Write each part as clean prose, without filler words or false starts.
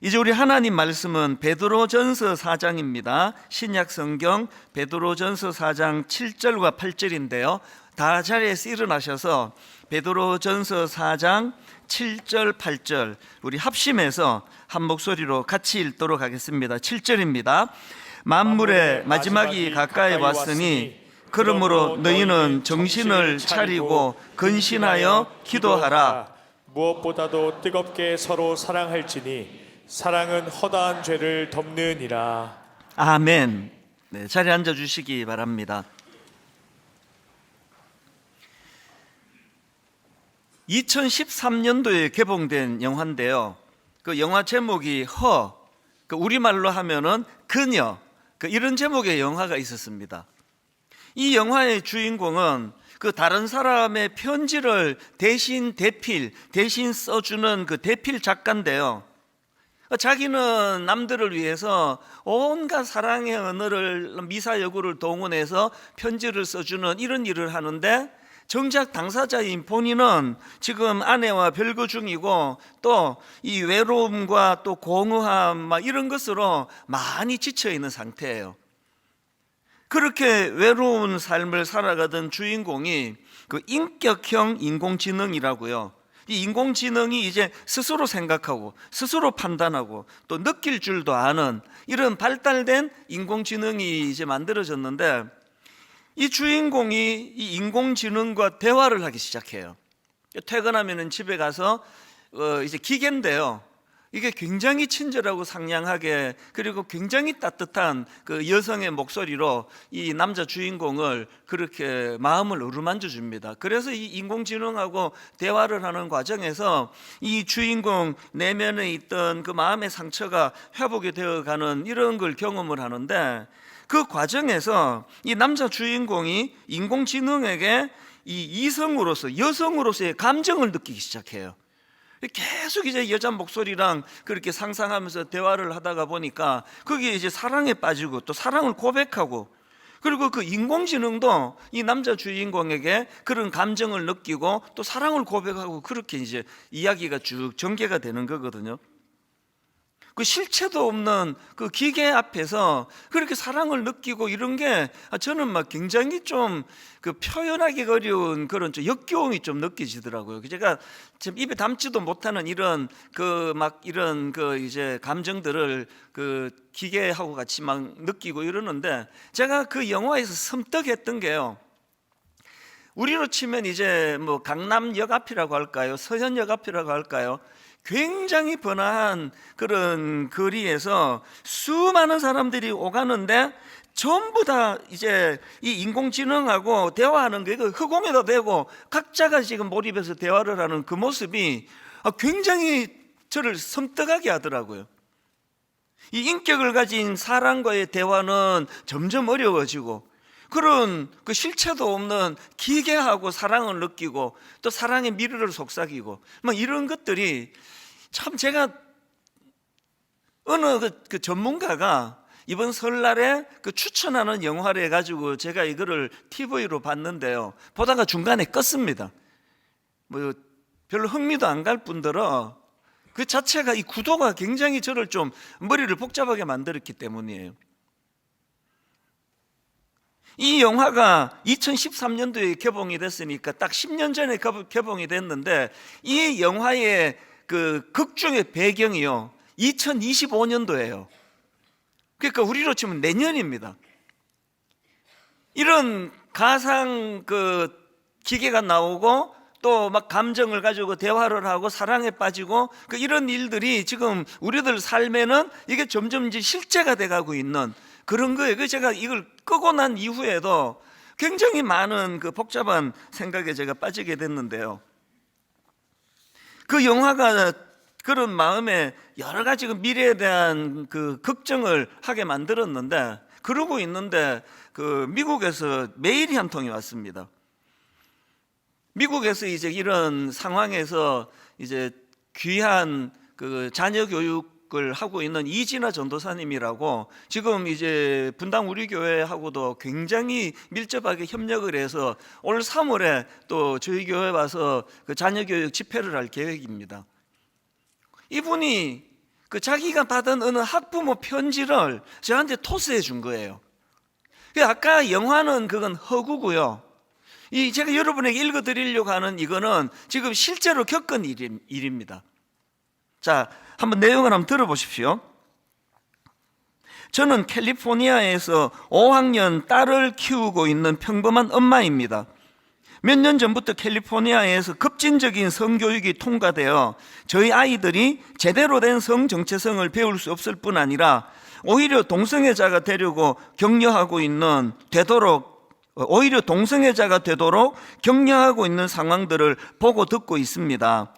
이제 우리 하나님 말씀은 베드로전서 4장입니다. 신약 성경 베드로전서 4장 7절과 8절인데요. 다 자리에서 일어나셔서 베드로전서 4장 7절 8절 우리 합심해서 한 목소리로 같이 읽도록 하겠습니다. 7절입니다. 만물의 마지막이 가까이 왔으니 그러므로 너희는 정신을 차리고 근신하여 기도하라. 무엇보다도 뜨겁게 서로 사랑할지니 사랑은 허다한 죄를 덮느니라. 아멘. 네, 자리에 앉아주시기 바랍니다. 2013년도에 개봉된 영화인데요. 그 영화 제목이 우리말로 하면은 그녀, 이런 제목의 영화가 있었습니다. 이 영화의 주인공은 그 다른 사람의 편지를 대신 써주는 그 대필 작가인데요. 자기는 남들을 위해서 온갖 사랑의 언어를, 미사여구를 동원해서 편지를 써주는 이런 일을 하는데, 정작 당사자인 본인은 지금 아내와 별거 중이고 또 이 외로움과 또 공허함 이런 것으로 많이 지쳐 있는 상태예요. 그렇게 외로운 삶을 살아가던 주인공이 그 인격형 인공지능이라고요. 이 인공지능이 이제 스스로 생각하고 스스로 판단하고 또 느낄 줄도 아는 이런 발달된 인공지능이 이제 만들어졌는데, 이 주인공이 이 인공지능과 대화를 하기 시작해요. 퇴근하면 집에 가서 이제 기계인데요. 이게 굉장히 친절하고 상냥하게, 그리고 굉장히 따뜻한 그 여성의 목소리로 이 남자 주인공을 그렇게 마음을 어루만져 줍니다. 그래서 이 인공지능하고 대화를 하는 과정에서 이 주인공 내면에 있던 그 마음의 상처가 회복이 되어가는 이런 걸 경험을 하는데, 그 과정에서 이 남자 주인공이 인공지능에게 이 이성으로서, 여성으로서의 감정을 느끼기 시작해요. 계속 이제 여자 목소리랑 그렇게 상상하면서 대화를 하다가 보니까 거기에 이제 사랑에 빠지고 또 사랑을 고백하고, 그리고 그 인공지능도 이 남자 주인공에게 그런 감정을 느끼고 또 사랑을 고백하고, 그렇게 이제 이야기가 쭉 전개가 되는 거거든요. 그 실체도 없는 그 기계 앞에서 그렇게 사랑을 느끼고 이런 게 저는 굉장히 좀 그 표현하기 어려운 그런 좀 역겨움이 좀 느껴지더라고요. 제가 지금 입에 담지도 못하는 이런 이런 이제 감정들을 그 기계하고 같이 느끼고 이러는데, 제가 그 영화에서 섬뜩했던 게요. 우리로 치면 이제 강남역 앞이라고 할까요? 서현역 앞이라고 할까요? 굉장히 번화한 그런 거리에서 수많은 사람들이 오가는데 전부 다 이제 이 인공지능하고 대화하는 게 허공에다 대고 각자가 지금 몰입해서 대화를 하는 그 모습이 굉장히 저를 섬뜩하게 하더라고요. 이 인격을 가진 사람과의 대화는 점점 어려워지고, 그런 그 실체도 없는 기계하고 사랑을 느끼고 또 사랑의 미래를 속삭이고 이런 것들이 참, 제가 어느 그 전문가가 이번 설날에 그 추천하는 영화를 해가지고 제가 이거를 TV로 봤는데요. 보다가 중간에 껐습니다. 별로 흥미도 안 갈 뿐더러 그 자체가, 이 구도가 굉장히 저를 좀 머리를 복잡하게 만들었기 때문이에요. 이 영화가 2013년도에 개봉이 됐으니까 딱 10년 전에 개봉이 됐는데, 이 영화의 그 극중의 배경이요 2025년도예요. 그러니까 우리로 치면 내년입니다. 이런 가상 그 기계가 나오고 또 감정을 가지고 대화를 하고 사랑에 빠지고 이런 일들이 지금 우리들 삶에는 이게 점점 이제 실제가 돼가고 있는 그런 거예요. 제가 이걸 끄고 난 이후에도 굉장히 많은 그 복잡한 생각에 제가 빠지게 됐는데요. 그 영화가 그런 마음에 여러 가지 그 미래에 대한 그 걱정을 하게 만들었는데, 그러고 있는데 그 미국에서 메일이 한 통이 왔습니다. 미국에서 이제 이런 상황에서 이제 귀한 그 자녀 교육을 하고 있는 이진아 전도사님이라고, 지금 이제 분당 우리 교회하고도 굉장히 밀접하게 협력을 해서 올 3월에 또 저희 교회 와서 그 자녀 교육 집회를 할 계획입니다. 이분이 그 자기가 받은 어느 학부모 편지를 저한테 토스해 준 거예요. 아까 영화는 그건 허구고요. 이 제가 여러분에게 읽어드리려고 하는 이거는 지금 실제로 겪은 일입니다. 자, 한번 내용을 한번 들어보십시오. 저는 캘리포니아에서 5학년 딸을 키우고 있는 평범한 엄마입니다. 몇 년 전부터 캘리포니아에서 급진적인 성교육이 통과되어 저희 아이들이 제대로 된 성정체성을 배울 수 없을 뿐 아니라 오히려 동성애자가 되도록 격려하고 있는 상황들을 보고 듣고 있습니다.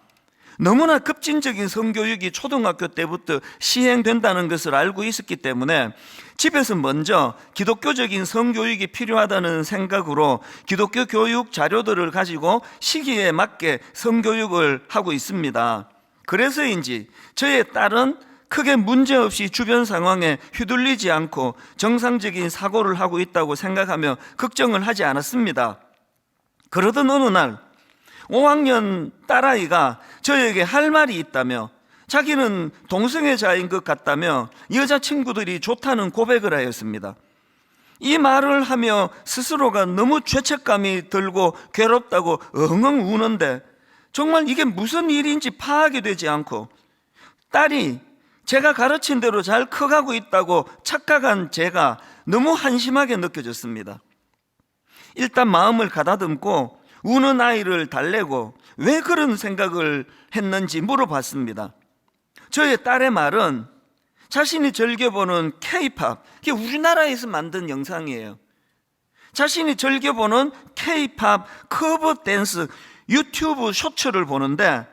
너무나 급진적인 성교육이 초등학교 때부터 시행된다는 것을 알고 있었기 때문에 집에서 먼저 기독교적인 성교육이 필요하다는 생각으로 기독교 교육 자료들을 가지고 시기에 맞게 성교육을 하고 있습니다. 그래서인지 저의 딸은 크게 문제없이 주변 상황에 휘둘리지 않고 정상적인 사고를 하고 있다고 생각하며 걱정을 하지 않았습니다. 그러던 어느 날 5학년 딸아이가 저에게 할 말이 있다며 자기는 동성애자인 것 같다며 여자친구들이 좋다는 고백을 하였습니다. 이 말을 하며 스스로가 너무 죄책감이 들고 괴롭다고 엉엉 우는데 정말 이게 무슨 일인지 파악이 되지 않고 딸이 제가 가르친 대로 잘 커가고 있다고 착각한 제가 너무 한심하게 느껴졌습니다. 일단 마음을 가다듬고 우는 아이를 달래고 왜 그런 생각을 했는지 물어봤습니다. 저의 딸의 말은 자신이 즐겨보는 K-팝, 이게 우리나라에서 만든 영상이에요. 자신이 즐겨보는 K-팝 커버 댄스 유튜브 쇼츠를 보는데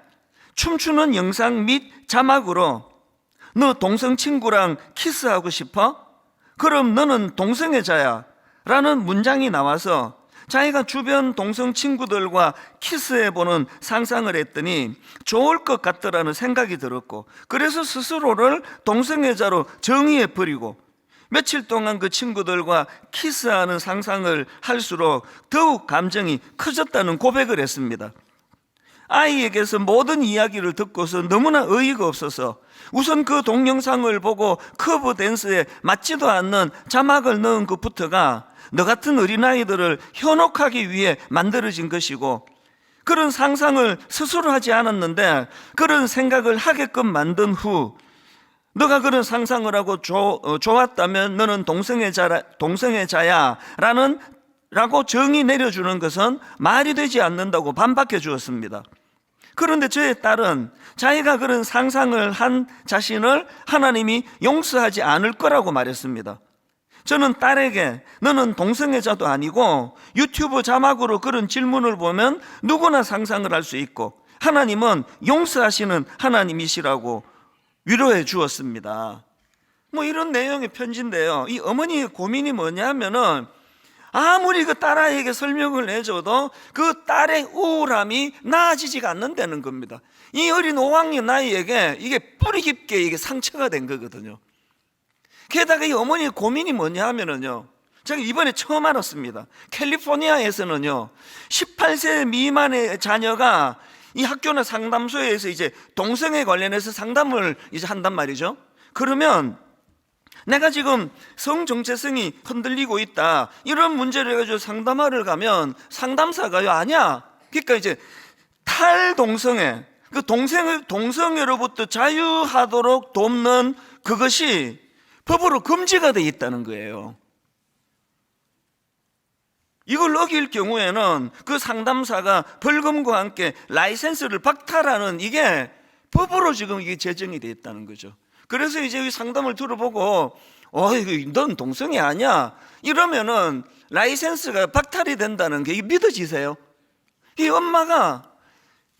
춤추는 영상 및 자막으로 너 동성 친구랑 키스하고 싶어? 그럼 너는 동성애자야 라는 문장이 나와서 자기가 주변 동성 친구들과 키스해보는 상상을 했더니 좋을 것 같더라는 생각이 들었고 그래서 스스로를 동성애자로 정의해버리고 며칠 동안 그 친구들과 키스하는 상상을 할수록 더욱 감정이 커졌다는 고백을 했습니다. 아이에게서 모든 이야기를 듣고서 너무나 어이가 없어서 우선 그 동영상을 보고 커버 댄스에 맞지도 않는 자막을 넣은 것부터가 너 같은 어린아이들을 현혹하기 위해 만들어진 것이고 그런 상상을 스스로 하지 않았는데 그런 생각을 하게끔 만든 후 너가 그런 상상을 하고 좋았다면 너는 동성애자야 라고 정의 내려주는 것은 말이 되지 않는다고 반박해 주었습니다. 그런데 저의 딸은 자기가 그런 상상을 한 자신을 하나님이 용서하지 않을 거라고 말했습니다. 저는 딸에게 너는 동성애자도 아니고 유튜브 자막으로 그런 질문을 보면 누구나 상상을 할 수 있고 하나님은 용서하시는 하나님이시라고 위로해 주었습니다. 이런 내용의 편지인데요. 이 어머니의 고민이 뭐냐면은 아무리 그 딸아이에게 설명을 해줘도 그 딸의 우울함이 나아지지가 않는다는 겁니다. 이 어린 5학년 아이에게 이게 뿌리 깊게 이게 상처가 된 거거든요. 게다가 이 어머니의 고민이 뭐냐 하면은요, 제가 이번에 처음 알았습니다. 캘리포니아에서는요, 18세 미만의 자녀가 이 학교나 상담소에서 이제 동성애 관련해서 상담을 이제 한단 말이죠. 그러면 내가 지금 성정체성이 흔들리고 있다, 이런 문제를 해가지고 상담하러 가면 상담사가요, 아니야. 그러니까 이제 탈동성애, 그 동성애로부터 자유하도록 돕는 그것이 법으로 금지가 되어 있다는 거예요. 이걸 어길 경우에는 그 상담사가 벌금과 함께 라이센스를 박탈하는 이게 법으로 지금 이게 제정이 되어 있다는 거죠. 그래서 이제 이 상담을 들어보고 넌 동성애 아니야 이러면은 라이센스가 박탈이 된다는 게 믿어지세요? 이 엄마가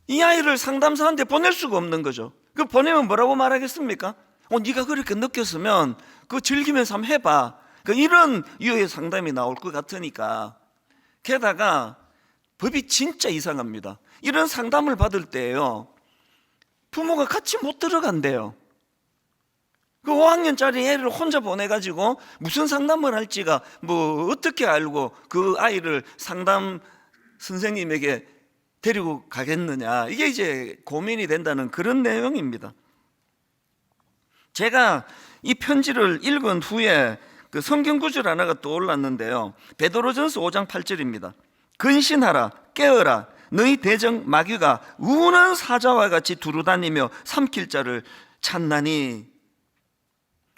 이 아이를 상담사한테 보낼 수가 없는 거죠. 그 보내면 뭐라고 말하겠습니까? 네가 그렇게 느꼈으면 그거 즐기면서 한번 해봐. 이런 유의 상담이 나올 것 같으니까. 게다가 법이 진짜 이상합니다. 이런 상담을 받을 때요, 부모가 같이 못 들어간대요. 그 5학년짜리 애를 혼자 보내가지고 무슨 상담을 할지가 어떻게 알고 그 아이를 상담 선생님에게 데리고 가겠느냐, 이게 이제 고민이 된다는 그런 내용입니다. 제가 이 편지를 읽은 후에 그 성경 구절 하나가 떠올랐는데요. 베드로전서 5장 8절입니다. 근신하라, 깨어라, 너희 대적 마귀가 우는 사자와 같이 두루다니며 삼킬 자를 찾나니.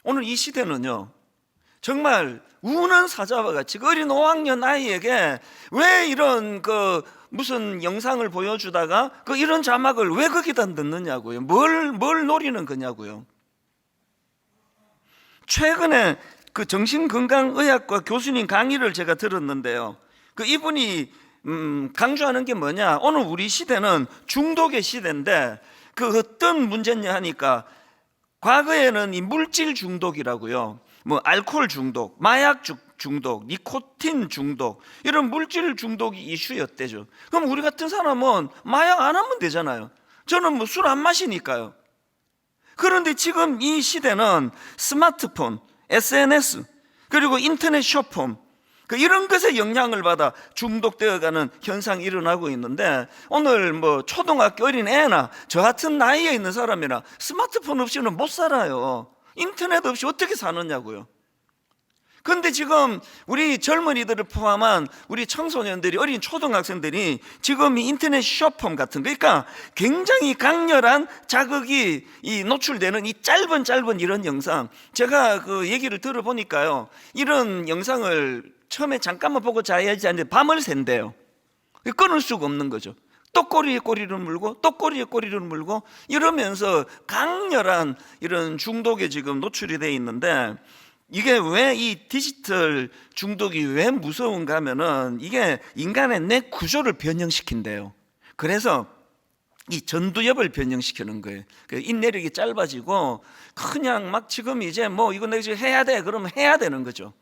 오늘 이 시대는요, 정말 우는 사자와 같이 그 어린 5학년 아이에게 왜 이런 그 무슨 영상을 보여주다가 그 이런 자막을 왜 거기다 넣느냐고요. 뭘 노리는 거냐고요. 최근에 그 정신건강의학과 교수님 강의를 제가 들었는데요. 그 이분이 강조하는 게 뭐냐, 오늘 우리 시대는 중독의 시대인데 그 어떤 문제냐 하니까, 과거에는 이 물질 중독이라고요, 뭐 알코올 중독, 마약 중독, 니코틴 중독, 이런 물질 중독이 이슈였대죠. 그럼 우리 같은 사람은 마약 안 하면 되잖아요. 저는 뭐 술 안 마시니까요. 그런데 지금 이 시대는 스마트폰, SNS, 그리고 인터넷 쇼핑, 이런 것에 영향을 받아 중독되어가는 현상이 일어나고 있는데, 오늘 뭐 초등학교 어린 애나 저 같은 나이에 있는 사람이나 스마트폰 없이는 못 살아요. 인터넷 없이 어떻게 사느냐고요. 그런데 지금 우리 젊은이들을 포함한 우리 청소년들이, 어린 초등학생들이 지금 이 인터넷 쇼폼 같은, 그러니까 굉장히 강렬한 자극이 노출되는 이 짧은 이런 영상, 제가 그 얘기를 들어보니까요, 이런 영상을 처음에 잠깐만 보고 자야지 하는데 밤을 샌대요. 끊을 수가 없는 거죠. 또 꼬리에 꼬리를 물고 또 꼬리에 꼬리를 물고 이러면서 강렬한 이런 중독에 지금 노출이 돼 있는데, 이게 왜 이 디지털 중독이 왜 무서운가 하면은, 이게 인간의 뇌 구조를 변형시킨대요. 그래서 이 전두엽을 변형시키는 거예요. 인내력이 짧아지고 그냥 막 지금 이제 뭐 이거 내가 지금 해야 돼 그러면 해야 되는 거죠.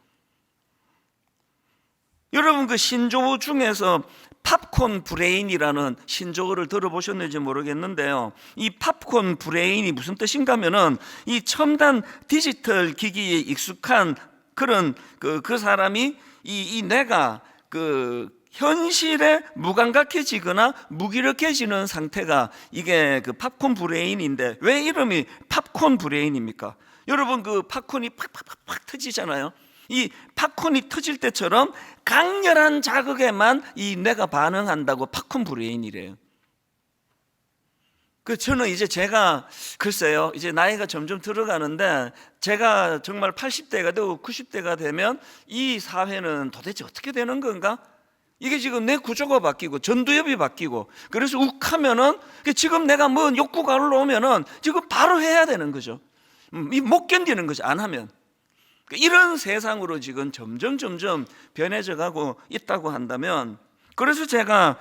여러분, 그 신조어 중에서 팝콘 브레인이라는 신조어를 들어보셨는지 모르겠는데요, 이 팝콘 브레인이 무슨 뜻인가 하면은, 이 첨단 디지털 기기에 익숙한 그런 그 사람이 이 뇌가 그 현실에 무감각해지거나 무기력해지는 상태가, 이게 그 팝콘 브레인인데, 왜 이름이 팝콘 브레인입니까? 여러분, 그 팝콘이 팍팍팍 터지잖아요. 이 팝콘이 터질 때처럼 강렬한 자극에만 이 뇌가 반응한다고 팝콘 브레인이래요. 저는 이제 제가 글쎄요, 이제 나이가 점점 들어가는데, 제가 정말 80대가 되고 90대가 되면 이 사회는 도대체 어떻게 되는 건가? 이게 지금 뇌 구조가 바뀌고 전두엽이 바뀌고, 그래서 욱하면은 지금 내가 뭐 욕구가 올라오면은 지금 바로 해야 되는 거죠. 못 견디는 거죠, 안 하면. 이런 세상으로 지금 점점 변해져 가고 있다고 한다면, 그래서 제가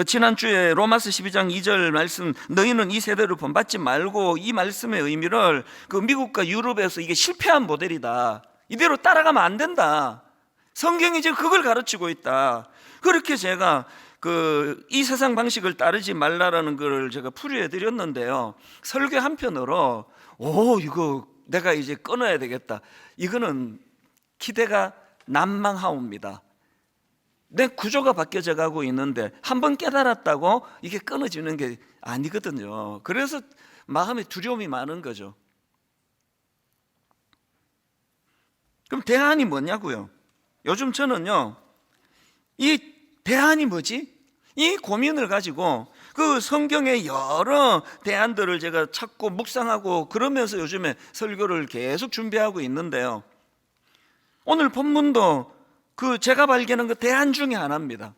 지난주에 로마서 12장 2절 말씀, 너희는 이 세대를 본받지 말고, 이 말씀의 의미를 미국과 유럽에서 이게 실패한 모델이다, 이대로 따라가면 안 된다, 성경이 지금 그걸 가르치고 있다, 그렇게 제가 이 세상 방식을 따르지 말라라는 걸 제가 풀이해 드렸는데요, 설교 한편으로 이거 내가 이제 끊어야 되겠다, 이거는 기대가 난망하옵니다. 내 구조가 바뀌어져 가고 있는데 한번 깨달았다고 이게 끊어지는 게 아니거든요. 그래서 마음에 두려움이 많은 거죠. 그럼 대안이 뭐냐고요? 요즘 저는요, 이 대안이 뭐지? 이 고민을 가지고 그 성경의 여러 대안들을 제가 찾고 묵상하고 그러면서 요즘에 설교를 계속 준비하고 있는데요, 오늘 본문도 제가 발견한 그 대안 중에 하나입니다.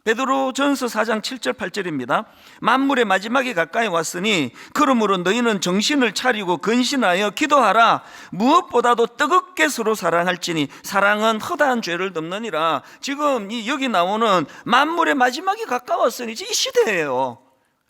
베드로전서 4장 7절 8절입니다. 만물의 마지막이 가까이 왔으니 그러므로 너희는 정신을 차리고 근신하여 기도하라. 무엇보다도 뜨겁게 서로 사랑할지니 사랑은 허다한 죄를 덮느니라. 지금 여기 나오는 만물의 마지막이 가까웠으니 이 시대예요.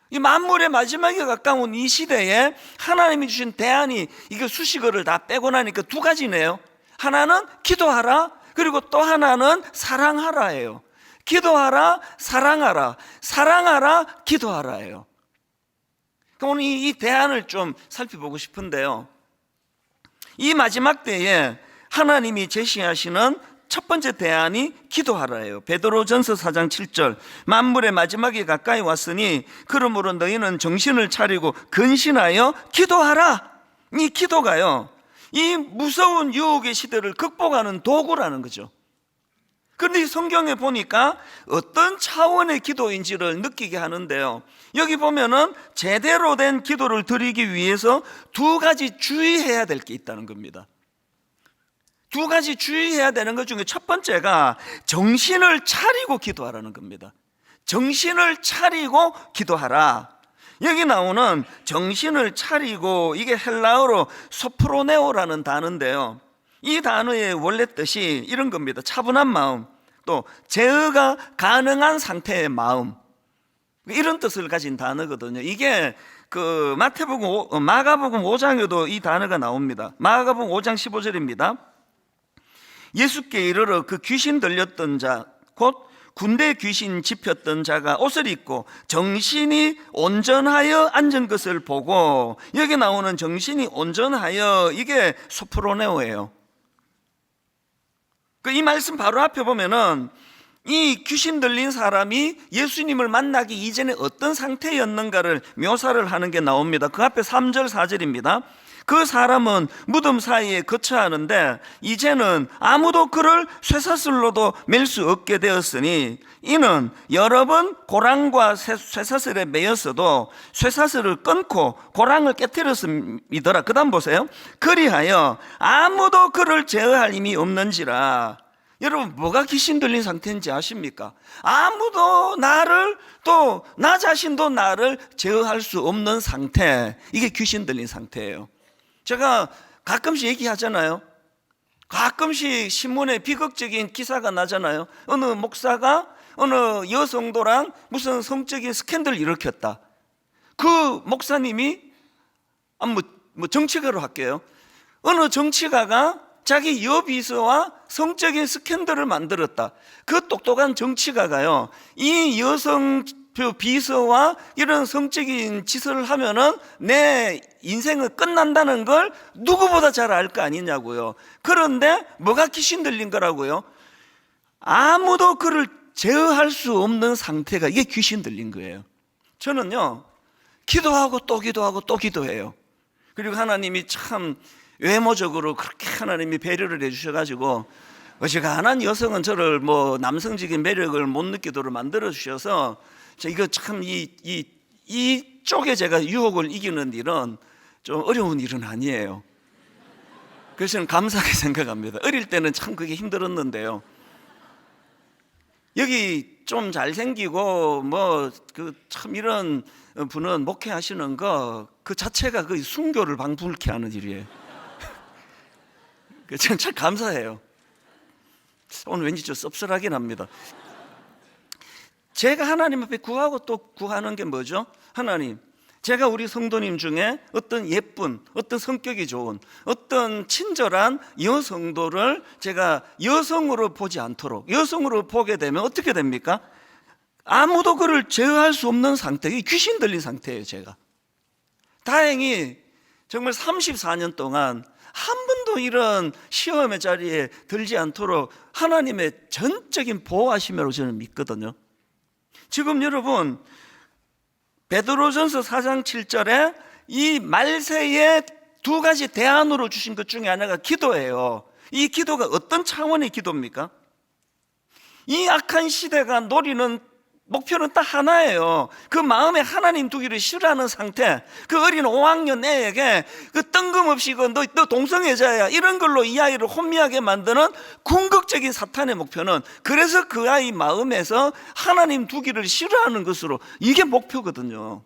이 만물의 마지막이 가까운 이 시대에 하나님이 주신 대안이, 이게 수식어를 다 빼고 나니까 두 가지네요. 하나는 기도하라, 그리고 또 하나는 사랑하라예요. 기도하라, 사랑하라, 사랑하라, 기도하라예요. 오늘 이 대안을 좀 살펴보고 싶은데요, 이 마지막 때에 하나님이 제시하시는 첫 번째 대안이 기도하라예요. 베드로전서 4장 7절, 만물의 마지막이 가까이 왔으니 그러므로 너희는 정신을 차리고 근신하여 기도하라. 이 기도가요, 이 무서운 유혹의 시대를 극복하는 도구라는 거죠. 그런데 성경에 보니까 어떤 차원의 기도인지를 느끼게 하는데요, 여기 보면은 제대로 된 기도를 드리기 위해서 두 가지 주의해야 될 게 있다는 겁니다. 두 가지 주의해야 되는 것 중에 첫 번째가 정신을 차리고 기도하라는 겁니다. 정신을 차리고 기도하라. 여기 나오는 정신을 차리고, 이게 헬라어로 소프로네오라는 단어인데요, 이 단어의 원래 뜻이 이런 겁니다. 차분한 마음, 또 제어가 가능한 상태의 마음, 이런 뜻을 가진 단어거든요. 이게 그 마가복음 5장에도 이 단어가 나옵니다. 마가복음 5장 15절입니다. 예수께 이르러 그 귀신 들렸던 자, 곧 군대 귀신 집혔던 자가 옷을 입고 정신이 온전하여 앉은 것을 보고, 여기 나오는 정신이 온전하여, 이게 소프로네오예요. 이 말씀 바로 앞에 보면은 이 귀신 들린 사람이 예수님을 만나기 이전에 어떤 상태였는가를 묘사를 하는 게 나옵니다. 그 앞에 3절 4절입니다. 그 사람은 무덤 사이에 거처하는데 이제는 아무도 그를 쇠사슬로도 맬 수 없게 되었으니, 이는 여러 번 고랑과 쇠사슬에 매였어도 쇠사슬을 끊고 고랑을 깨뜨렸음이더라. 그 다음 보세요. 그리하여 아무도 그를 제어할 힘이 없는지라. 여러분, 뭐가 귀신 들린 상태인지 아십니까? 아무도 나를, 또 나 자신도 나를 제어할 수 없는 상태, 이게 귀신 들린 상태예요. 제가 가끔씩 얘기하잖아요. 가끔씩 신문에 비극적인 기사가 나잖아요. 어느 목사가 어느 여성도랑 무슨 성적인 스캔들을 일으켰다. 그 목사님이 정치가로 할게요. 어느 정치가가 자기 여비서와 성적인 스캔들을 만들었다. 그 똑똑한 정치가가요, 이 여성 비서와 이런 성적인 짓을 하면은 내 인생은 끝난다는 걸 누구보다 잘 알 거 아니냐고요. 그런데 뭐가 귀신 들린 거라고요? 아무도 그를 제어할 수 없는 상태가, 이게 귀신 들린 거예요. 저는요, 기도하고 또 기도하고 또 기도해요. 그리고 하나님이 참 외모적으로 그렇게 하나님이 배려를 해주셔가지고, 어지간한 여성은 저를 남성적인 매력을 못 느끼도록 만들어 주셔서, 이거 참 이쪽에 제가 유혹을 이기는 일은 좀 어려운 일은 아니에요. 그래서 저는 감사하게 생각합니다. 어릴 때는 참 그게 힘들었는데요, 여기 좀 잘생기고 참 이런 분은 목회하시는 거 그 자체가 그 순교를 방불케 하는 일이에요. 저는 참 감사해요. 오늘 왠지 좀 씁쓸하긴 합니다. 제가 하나님 앞에 구하고 또 구하는 게 뭐죠? 하나님, 제가 우리 성도님 중에 어떤 예쁜, 어떤 성격이 좋은, 어떤 친절한 여성도를 제가 여성으로 보지 않도록, 여성으로 보게 되면 어떻게 됩니까? 아무도 그를 제어할 수 없는 상태, 귀신 들린 상태예요. 제가 다행히 정말 34년 동안 한 번도 이런 시험의 자리에 들지 않도록 하나님의 전적인 보호하심으로 저는 믿거든요. 지금 여러분, 베드로전서 4장 7절에 이 말세에 두 가지 대안으로 주신 것 중에 하나가 기도예요. 이 기도가 어떤 차원의 기도입니까? 이 악한 시대가 노리는 목표는 딱 하나예요. 그 마음에 하나님 두기를 싫어하는 상태, 그 어린 5학년 애에게 그 뜬금없이 너 동성애자야 이런 걸로 이 아이를 혼미하게 만드는 궁극적인 사탄의 목표는, 그래서 그 아이 마음에서 하나님 두기를 싫어하는 것으로, 이게 목표거든요.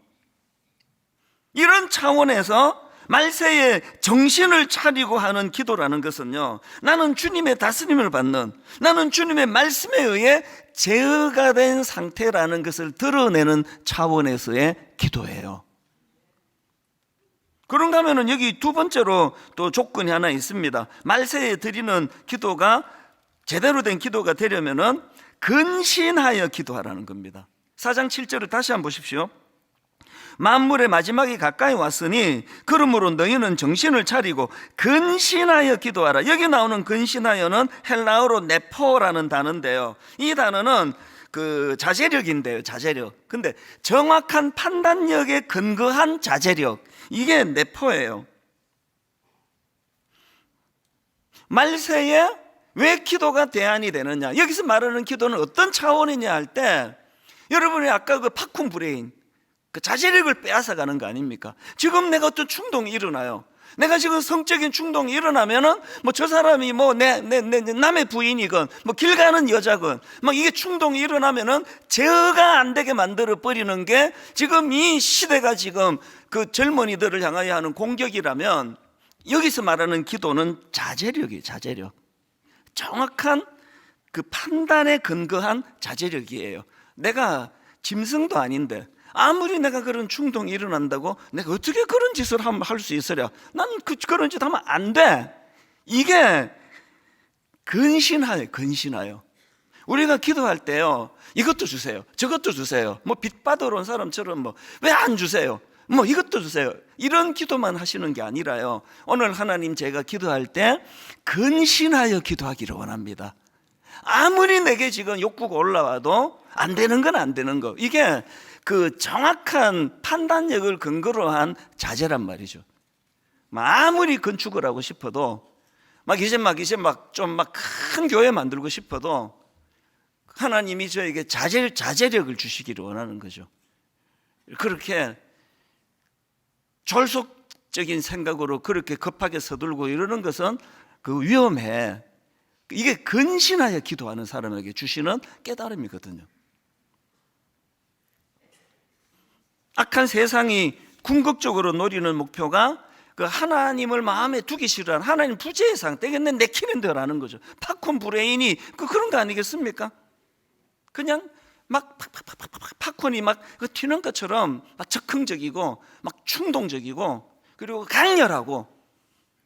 이런 차원에서 말세에 정신을 차리고 하는 기도라는 것은요, 나는 주님의 다스림을 받는, 나는 주님의 말씀에 의해 제어가 된 상태라는 것을 드러내는 차원에서의 기도예요. 그런가 하면은 여기 두 번째로 또 조건이 하나 있습니다. 말세에 드리는 기도가 제대로 된 기도가 되려면은 근신하여 기도하라는 겁니다. 4장 7절을 다시 한번 보십시오. 만물의 마지막이 가까이 왔으니 그러므로 너희는 정신을 차리고 근신하여 기도하라. 여기 나오는 근신하여는 헬라어로 네포라는 단어인데요, 이 단어는 그 자제력인데요, 자제력. 근데 정확한 판단력에 근거한 자제력, 이게 네포예요. 말세에 왜 기도가 대안이 되느냐, 여기서 말하는 기도는 어떤 차원이냐 할 때, 여러분이 아까 그 팝콘 브레인, 그 자제력을 빼앗아가는 거 아닙니까? 지금 내가 어떤 충동이 일어나요. 내가 지금 성적인 충동이 일어나면은 뭐 저 사람이 뭐 내 남의 부인이건 뭐 길 가는 여자건 막 이게 충동이 일어나면은 제어가 안 되게 만들어 버리는 게 지금 이 시대가 지금 그 젊은이들을 향하여 하는 공격이라면, 여기서 말하는 기도는 자제력이에요. 자제력. 정확한 그 판단에 근거한 자제력이에요. 내가 짐승도 아닌데 아무리 내가 그런 충동이 일어난다고 내가 어떻게 그런 짓을 할 수 있으랴, 난 그런 짓 하면 안 돼. 이게 근신하여. 우리가 기도할 때요, 이것도 주세요, 저것도 주세요, 뭐 빚 받으러 온 사람처럼 뭐 왜 안 주세요, 뭐 이것도 주세요, 이런 기도만 하시는 게 아니라요, 오늘 하나님 제가 기도할 때 근신하여 기도하기를 원합니다. 아무리 내게 지금 욕구가 올라와도 안 되는 건 안 되는 거, 이게 그 정확한 판단력을 근거로 한 자제란 말이죠. 아무리 건축을 하고 싶어도 이제 좀 큰 교회 만들고 싶어도 하나님이 저에게 자제력을 주시기를 원하는 거죠. 그렇게 졸속적인 생각으로 그렇게 급하게 서둘고 이러는 것은 그 위험해. 이게 근신하여 기도하는 사람에게 주시는 깨달음이거든요. 악한 세상이 궁극적으로 노리는 목표가 그 하나님을 마음에 두기 싫어하는 하나님 부재의 상태, 내 내키는 대로라는 거죠. 팝콘 브레인이 그런 거 아니겠습니까? 그냥 막 팝콘이 막 튀는 것처럼 막 적극적이고 막 충동적이고 그리고 강렬하고,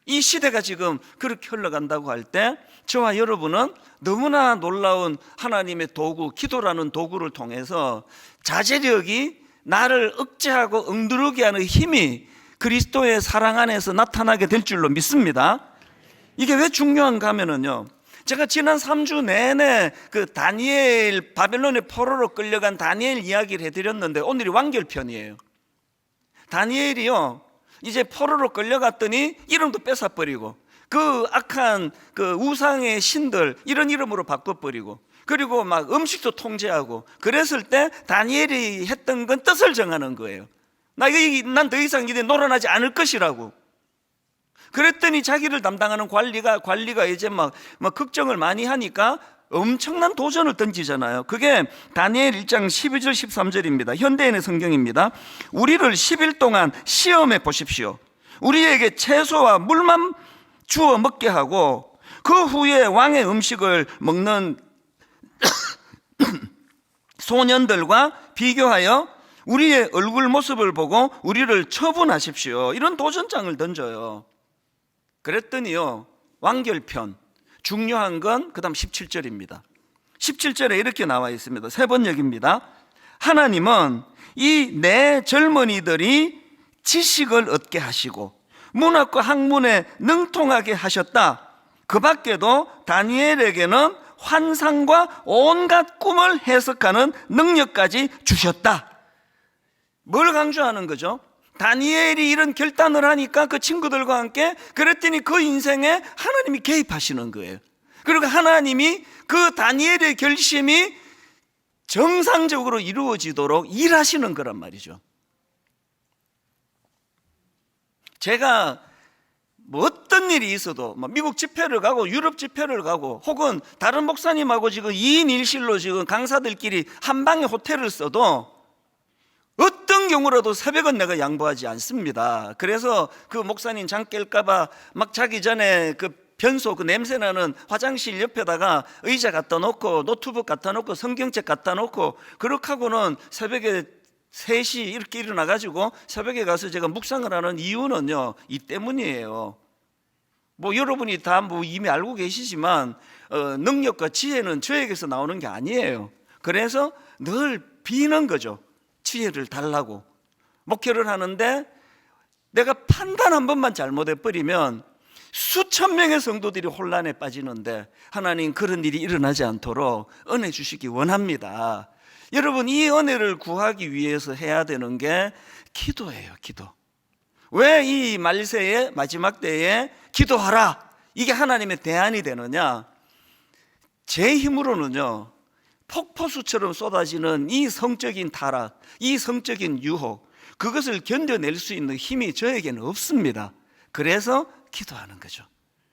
이 시대가 지금 그렇게 흘러간다고 할 때 저와 여러분은 너무나 놀라운 하나님의 도구, 기도라는 도구를 통해서 자제력이 나를 억제하고 응두르게 하는 힘이 그리스도의 사랑 안에서 나타나게 될 줄로 믿습니다. 이게 왜 중요한가 하면은요, 제가 지난 3주 내내 그 다니엘, 바벨론의 포로로 끌려간 다니엘 이야기를 해드렸는데 오늘이 완결편이에요. 다니엘이요, 이제 포로로 끌려갔더니 이름도 뺏어버리고 그 악한 그 우상의 신들 이런 이름으로 바꿔버리고, 그리고 막 음식도 통제하고, 그랬을 때 다니엘이 했던 건 뜻을 정하는 거예요. 난 더 이상 이제 놀아나지 않을 것이라고. 그랬더니 자기를 담당하는 관리가 이제 막 걱정을 많이 하니까 엄청난 도전을 던지잖아요. 그게 다니엘 1장 12절 13절입니다. 현대인의 성경입니다. 우리를 10일 동안 시험해 보십시오. 우리에게 채소와 물만 주어 먹게 하고 그 후에 왕의 음식을 먹는 소년들과 비교하여 우리의 얼굴 모습을 보고 우리를 처분하십시오. 이런 도전장을 던져요. 그랬더니요, 완결편 중요한 건 그 다음 17절입니다 17절에 이렇게 나와 있습니다. 세 번 읽습니다. 하나님은 이 내 젊은이들이 지식을 얻게 하시고 문학과 학문에 능통하게 하셨다. 그 밖에도 다니엘에게는 환상과 온갖 꿈을 해석하는 능력까지 주셨다. 뭘 강조하는 거죠? 다니엘이 이런 결단을 하니까 그 친구들과 함께, 그랬더니 그 인생에 하나님이 개입하시는 거예요. 그리고 하나님이 그 다니엘의 결심이 정상적으로 이루어지도록 일하시는 거란 말이죠. 제가 뭐 어떤 일이 있어도 미국 집회를 가고 유럽 집회를 가고 혹은 다른 목사님하고 지금 2인 1실로 지금 강사들끼리 한 방에 호텔을 써도 어떤 경우라도 새벽은 내가 양보하지 않습니다. 그래서 그 목사님 잠 깰까봐 막 자기 전에 그 변소, 그 냄새나는 화장실 옆에다가 의자 갖다 놓고 노트북 갖다 놓고 성경책 갖다 놓고 그렇게 하고는 새벽에 3시 이렇게 일어나가지고 새벽에 가서 제가 묵상을 하는 이유는요, 이 때문이에요. 뭐 여러분이 다 뭐 이미 알고 계시지만 능력과 지혜는 저에게서 나오는 게 아니에요. 그래서 늘 비는 거죠. 지혜를 달라고. 목회를 하는데 내가 판단 한 번만 잘못해버리면 수천 명의 성도들이 혼란에 빠지는데 하나님 그런 일이 일어나지 않도록 은혜 주시기 원합니다. 여러분, 이 은혜를 구하기 위해서 해야 되는 게 기도예요. 기도. 왜 이 말세의 마지막 때에 기도하라 이게 하나님의 대안이 되느냐? 제 힘으로는요, 폭포수처럼 쏟아지는 이 성적인 타락, 이 성적인 유혹, 그것을 견뎌낼 수 있는 힘이 저에게는 없습니다. 그래서 기도하는 거죠.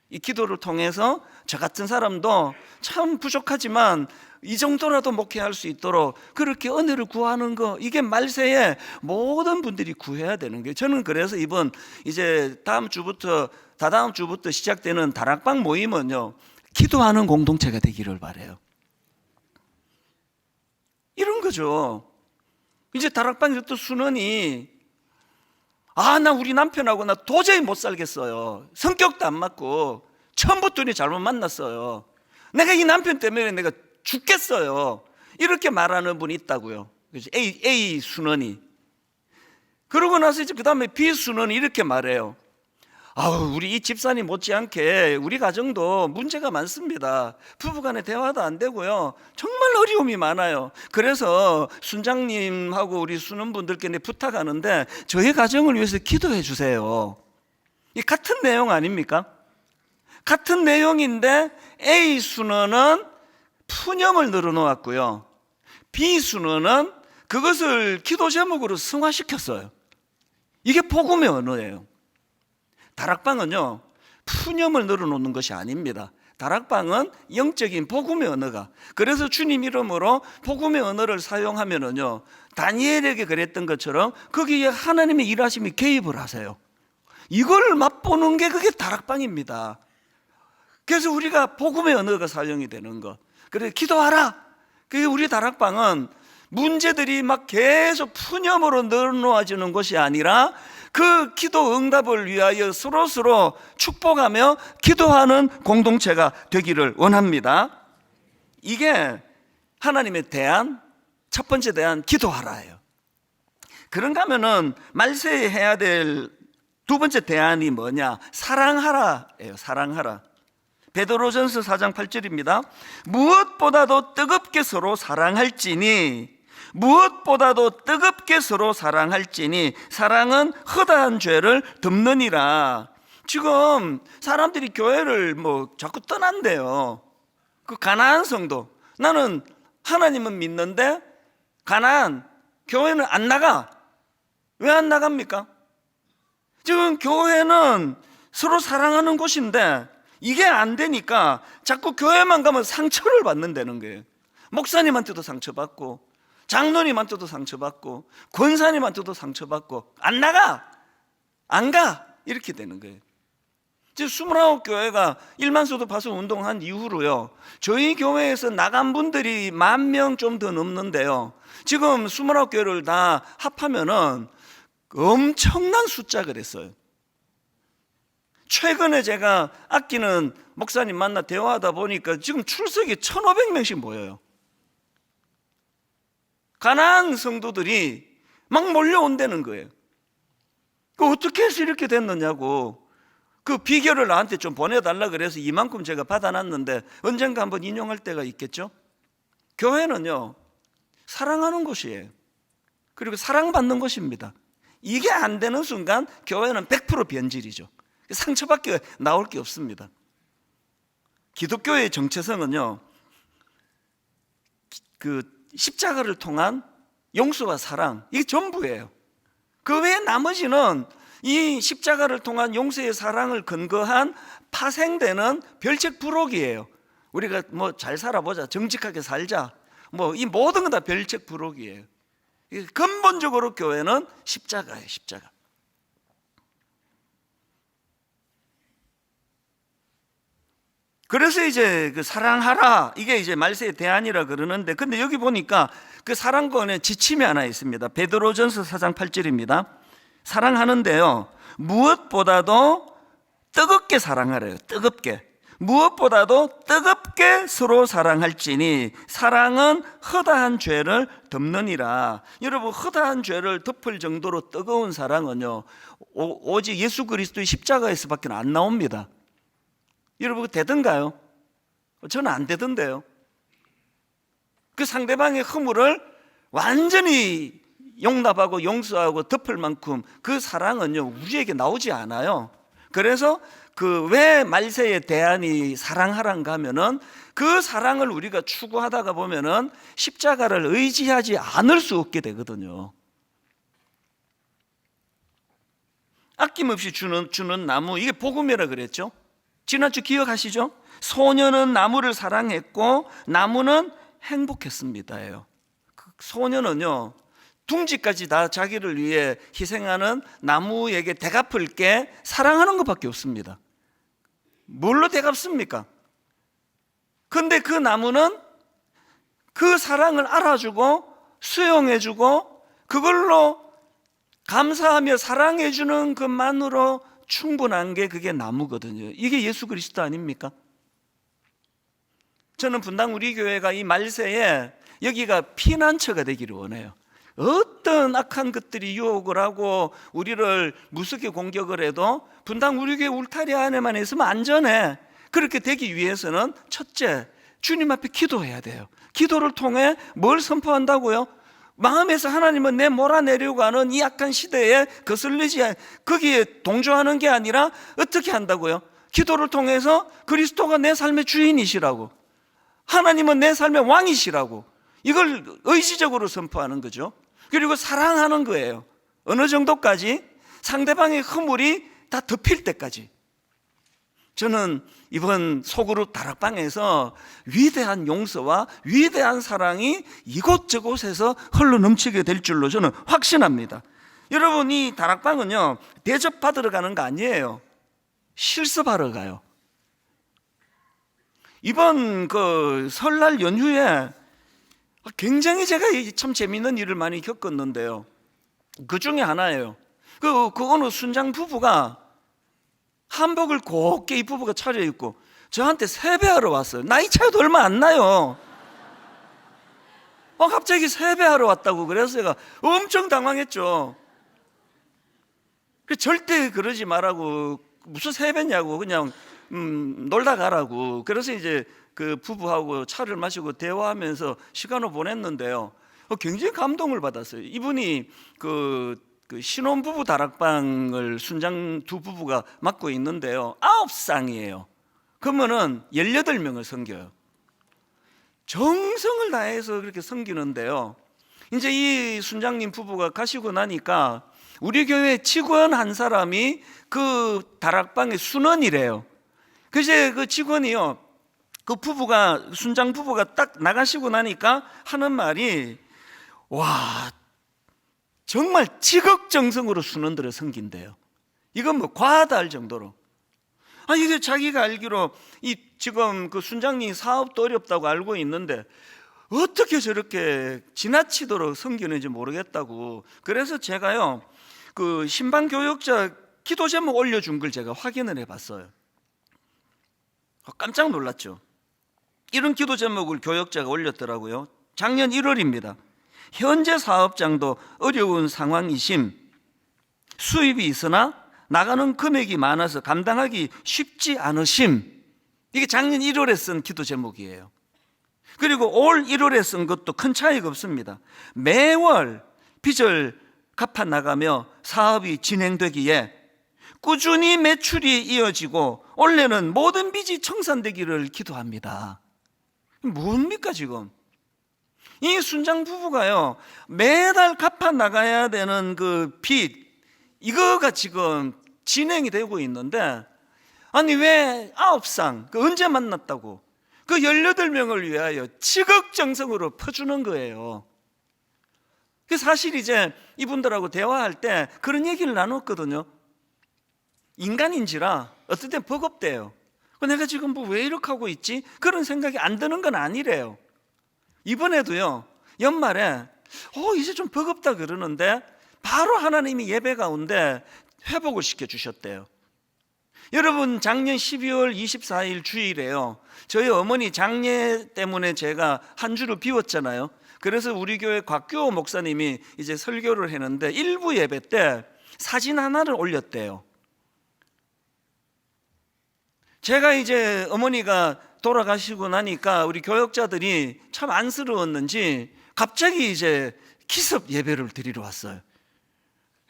이 기도를 통해서 저 같은 사람도 참 부족하지만 이 정도라도 목회할 수 있도록 그렇게 은혜를 구하는 거, 이게 말세에 모든 분들이 구해야 되는 거예요. 저는 그래서 이번 이제 다다음 주부터 시작되는 다락방 모임은요, 기도하는 공동체가 되기를 바라요. 이런 거죠. 이제 다락방에서 또 순원이 나 우리 남편하고 나 도저히 못 살겠어요. 성격도 안 맞고 처음부터 잘못 만났어요. 내가 이 남편 때문에 내가 죽겠어요. 이렇게 말하는 분이 있다고요. A 순원이. 그러고 나서 이제 그 다음에 B 순원이 이렇게 말해요. 우리 이 집사님 못지않게 우리 가정도 문제가 많습니다. 부부간에 대화도 안 되고요, 정말 어려움이 많아요. 그래서 순장님하고 우리 순원분들께 부탁하는데 저희 가정을 위해서 기도해 주세요. 이 같은 내용 아닙니까? 같은 내용인데 A 순원은 푸념을 늘어놓았고요, B 순원은 그것을 기도 제목으로 승화시켰어요. 이게 복음의 언어예요. 다락방은요, 푸념을 늘어놓는 것이 아닙니다. 다락방은 영적인 복음의 언어가, 그래서 주님 이름으로 복음의 언어를 사용하면은요, 다니엘에게 그랬던 것처럼 거기에 하나님의 일하심이 개입을 하세요. 이걸 맛보는 게 그게 다락방입니다. 그래서 우리가 복음의 언어가 사용이 되는 것, 그래 기도하라. 그게 우리 다락방은 문제들이 막 계속 푸념으로 늘어놓아지는 것이 아니라 그 기도 응답을 위하여 서로 축복하며 기도하는 공동체가 되기를 원합니다. 이게 하나님의 대안, 첫 번째 대안, 기도하라예요. 그런가 하면은 말세에 해야 될 두 번째 대안이 뭐냐? 사랑하라예요. 사랑하라. 베드로전서 4장 8절입니다. 무엇보다도 뜨겁게 서로 사랑할지니, 무엇보다도 뜨겁게 서로 사랑할지니 사랑은 허다한 죄를 덮느니라. 지금 사람들이 교회를 자꾸 떠난대요. 그 가나안 성도, 나는 하나님은 믿는데 가나안 교회는 안 나가. 왜 안 나갑니까? 지금 교회는 서로 사랑하는 곳인데 이게 안 되니까 자꾸 교회만 가면 상처를 받는다는 거예요. 목사님한테도 상처받고, 장로님한테도 상처받고, 권사님한테도 상처받고, 안 나가, 안 가, 이렇게 되는 거예요. 지금 29교회가 1만소도 파송 운동한 이후로요, 저희 교회에서 나간 분들이 10,000명 좀 더 넘는데요, 지금 29교회를 다 합하면은 엄청난 숫자가 됐어요. 최근에 제가 아끼는 목사님 만나 대화하다 보니까 지금 출석이 1,500명씩 모여요. 가나안 성도들이 막 몰려온다는 거예요. 그 어떻게 해서 이렇게 됐느냐고 그 비결을 나한테 좀 보내달라 그래서 이만큼 제가 받아놨는데 언젠가 한번 인용할 때가 있겠죠. 교회는요, 사랑하는 곳이에요. 그리고 사랑받는 곳입니다. 이게 안 되는 순간 교회는 100% 변질이죠. 상처밖에 나올 게 없습니다. 기독교의 정체성은요, 그 십자가를 통한 용서와 사랑, 이게 전부예요. 그 외에 나머지는 이 십자가를 통한 용서의 사랑을 근거한 파생되는 별책 부록이에요. 우리가 잘 살아보자, 정직하게 살자, 이 모든 건 다 별책 부록이에요. 근본적으로 교회는 십자가예요, 십자가. 그래서 이제 그 사랑하라, 이게 이제 말세의 대안이라 그러는데, 근데 여기 보니까 그 사랑권에 지침이 하나 있습니다. 베드로전서 4장 8절입니다. 사랑하는데요, 무엇보다도 뜨겁게 사랑하래요. 뜨겁게. 무엇보다도 뜨겁게 서로 사랑할지니 사랑은 허다한 죄를 덮느니라. 여러분, 허다한 죄를 덮을 정도로 뜨거운 사랑은요, 오직 예수 그리스도의 십자가에서밖에 안 나옵니다. 여러분, 되던가요? 저는 안 되던데요. 그 상대방의 허물을 완전히 용납하고 용서하고 덮을 만큼 그 사랑은요, 우리에게 나오지 않아요. 그래서 그 왜 말세의 대안이 사랑하란가 하면은 그 사랑을 우리가 추구하다가 보면은 십자가를 의지하지 않을 수 없게 되거든요. 아낌없이 주는 나무, 이게 복음이라 그랬죠. 지난주 기억하시죠? 소녀는 나무를 사랑했고 나무는 행복했습니다예요. 소녀는요, 둥지까지 다 자기를 위해 희생하는 나무에게 대갚을 게 사랑하는 것밖에 없습니다. 뭘로 대갚습니까? 근데 그 나무는 그 사랑을 알아주고 수용해주고 그걸로 감사하며 사랑해주는 것만으로 충분한 게 그게 나무거든요. 이게 예수 그리스도 아닙니까? 저는 분당 우리 교회가 이 말세에 여기가 피난처가 되기를 원해요. 어떤 악한 것들이 유혹을 하고 우리를 무섭게 공격을 해도 분당 우리 교회 울타리 안에만 있으면 안전해. 그렇게 되기 위해서는 첫째, 주님 앞에 기도해야 돼요. 기도를 통해 뭘 선포한다고요? 마음에서 하나님은 내 몰아내려고 하는 이 악한 시대에 거슬리지 거기에 동조하는 게 아니라 어떻게 한다고요? 기도를 통해서 그리스도가 내 삶의 주인이시라고, 하나님은 내 삶의 왕이시라고, 이걸 의지적으로 선포하는 거죠. 그리고 사랑하는 거예요. 어느 정도까지? 상대방의 허물이 다 덮일 때까지. 저는 이번 소그룹 다락방에서 위대한 용서와 위대한 사랑이 이곳저곳에서 흘러 넘치게 될 줄로 저는 확신합니다. 여러분, 이 다락방은요, 대접받으러 가는 거 아니에요. 실습하러 가요. 이번 그 설날 연휴에 굉장히 제가 참 재미있는 일을 많이 겪었는데요. 그 중에 하나예요. 그 어느 순장 부부가 한복을 곱게 이 부부가 차려입고 저한테 세배하러 왔어요. 나이 차이도 얼마 안 나요. 갑자기 세배하러 왔다고. 그래서 제가 엄청 당황했죠. 절대 그러지 말라고, 무슨 세배냐고, 그냥 놀다 가라고. 그래서 이제 그 부부하고 차를 마시고 대화하면서 시간을 보냈는데요. 굉장히 감동을 받았어요. 이분이 그 신혼부부 다락방을 순장 두 부부가 맡고 있는데요, 9쌍이에요. 그러면은 18명을 섬겨요. 정성을 다해서 그렇게 섬기는데요, 이제 이 순장님 부부가 가시고 나니까 우리 교회 직원 한 사람이 그 다락방의 순원이래요. 그래서 그 직원이요, 그 부부가, 순장 부부가 딱 나가시고 나니까 하는 말이, 와, 정말 지극정성으로 순원들을 섬긴대요. 이건 뭐 과하다 할 정도로. 이게 자기가 알기로 이 지금 그 순장님 사업도 어렵다고 알고 있는데 어떻게 저렇게 지나치도록 섬기는지 모르겠다고. 그래서 제가요, 그 신방 교역자 기도 제목 올려준 걸 제가 확인을 해봤어요. 깜짝 놀랐죠. 이런 기도 제목을 교역자가 올렸더라고요. 작년 1월입니다. 현재 사업장도 어려운 상황이심, 수입이 있으나 나가는 금액이 많아서 감당하기 쉽지 않으심. 이게 작년 1월에 쓴 기도 제목이에요. 그리고 올 1월에 쓴 것도 큰 차이가 없습니다. 매월 빚을 갚아 나가며 사업이 진행되기에 꾸준히 매출이 이어지고 올해는 모든 빚이 청산되기를 기도합니다. 뭡니까 지금? 이 순장 부부가요, 매달 갚아 나가야 되는 그 빚, 이거가 지금 진행이 되고 있는데, 아니 왜 9쌍, 그 언제 만났다고 그 18명을 위하여 지극정성으로 퍼주는 거예요. 사실 이제 이분들하고 대화할 때 그런 얘기를 나눴거든요. 인간인지라 어떨 땐 버겁대요. 내가 지금 뭐 왜 이렇게 하고 있지? 그런 생각이 안 드는 건 아니래요. 이번에도요, 연말에 이제 좀 버겁다 그러는데 바로 하나님이 예배 가운데 회복을 시켜주셨대요. 여러분, 작년 12월 24일 주일에요, 저희 어머니 장례 때문에 제가 한 주를 비웠잖아요. 그래서 우리 교회 곽규호 목사님이 이제 설교를 했는데 일부 예배 때 사진 하나를 올렸대요. 제가 이제 어머니가 돌아가시고 나니까 우리 교역자들이 참 안쓰러웠는지 갑자기 이제 기습 예배를 드리러 왔어요.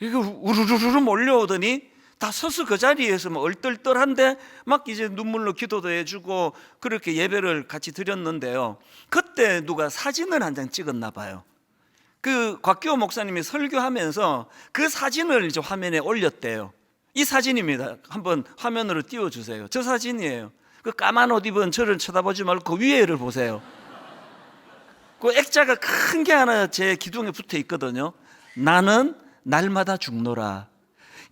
이거 우르르르 몰려오더니 다 서서 그 자리에서 뭐 얼떨떨한데 막 이제 눈물로 기도도 해주고 그렇게 예배를 같이 드렸는데요. 그때 누가 사진을 한 장 찍었나 봐요. 그 곽기호 목사님이 설교하면서 그 사진을 이제 화면에 올렸대요. 이 사진입니다. 한번 화면으로 띄워주세요. 저 사진이에요. 그 까만 옷 입은 저를 쳐다보지 말고 그 위에를 보세요. 그 액자가 큰 게 하나 제 기둥에 붙어 있거든요. 나는 날마다 죽노라.